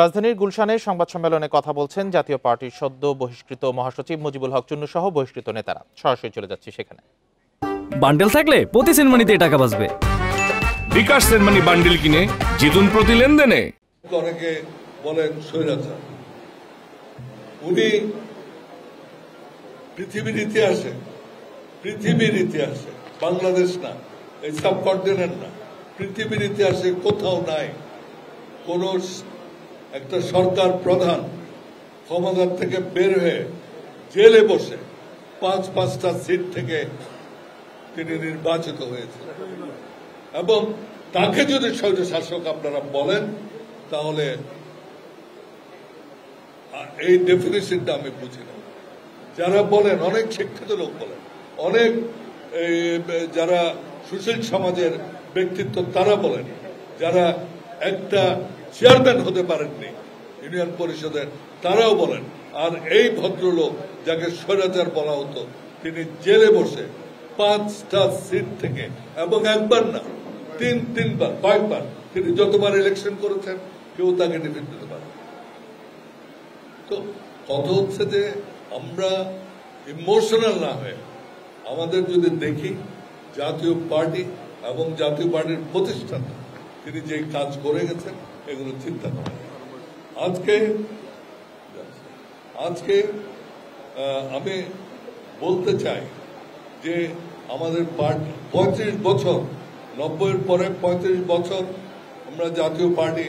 রাজধানীর গুলশানে সংবাদ সম্মেলনে কথা বলছেন জাতীয় পার্টির সদ্য বহিষ্কৃত মহাসচিব মুজিবুল হক চুন্নু সহ বহিষ্কৃত নেতারা। সরাসরি চলে যাচ্ছি সেখানে। বান্ডেল থাকলে প্রতি সেনমানিতে টাকা বাঁচবে। বিকাশ সেনমানি বান্ডেল কিনে জিতুন প্রতি লেনদেনে। অনেকে বলেন স্বৈরাচার, উনি পৃথিবীর ইতিহাসে বাংলাদেশ না, এই সাবকন্টিনেন্ট না, পৃথিবীর ইতিহাসে কোথাও নাই কোন একটা সরকার প্রধান ক্ষমতার থেকে বের হয়ে জেলে বসে পাঁচটা সিট থেকে তিনি নির্বাচিত হয়েছিলেন। এবং তাকে যদি স্বৈর শাসক আপনারা বলেন, তাহলে এই ডেফিনিশনটা আমি বুঝি না। যারা বলেন, অনেক শিক্ষিত লোক বলেন, অনেক যারা সুশীল সমাজের ব্যক্তিত্ব তারা বলেন, যারা একটা চেয়ারম্যান হতে পারেননি ইউনিয়ন পরিষদের, তারাও বলেন। আর এই ভদ্রলোক যাকে স্বৈরাচার বলা হতো, তিনি জেলে বসে পাঁচটা সিট থেকে, এবং একবার না তিনবার কয়েকবার তিনি যতবার ইলেকশন করেছেন, কেউ তাকে ডিফিট দিতে পারে। তো কথা হচ্ছে যে আমরা ইমোশনাল না হয়ে আমাদের যদি দেখি জাতীয় পার্টি এবং জাতীয় পার্টির প্রতিষ্ঠাতা তিনি যে কাজ করে গেছেন, এগুলো চিন্তা করেন। আজকে আমি বলতে চাই যে আমাদের পার্টি 35 বছর, 90-এর পরে 35 বছর আমরা জাতীয় পার্টি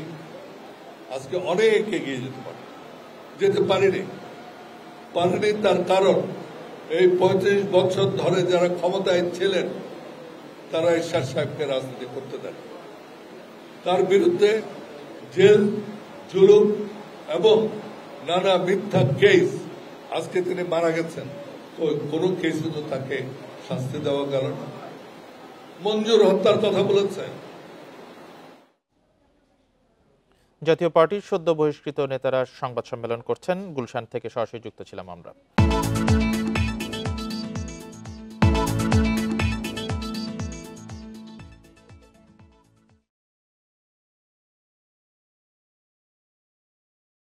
আজকে অনেক এগিয়ে যেতে পারিনি। তার কারণ এই 35 বছর ধরে যারা ক্ষমতায় ছিলেন, তারা এরশাদ সাহেবকে রাজনীতি করতে দেন। তার বিরুদ্ধে জেল, জুলুম এবং নানা মিথ্যা কেস, আজকে তিনি মারা গেছেন, তো কোনো কেসে তো তাকে শাস্তি দেওয়া গেল না। মঞ্জুর হত্যার কথা বলেছে। জাতীয় পার্টির সদ্য বহিষ্কৃত নেতারা সংবাদ সম্মেলন করছেন। গুলশান থেকে সরাসরি যুক্ত ছিলাম আমরা।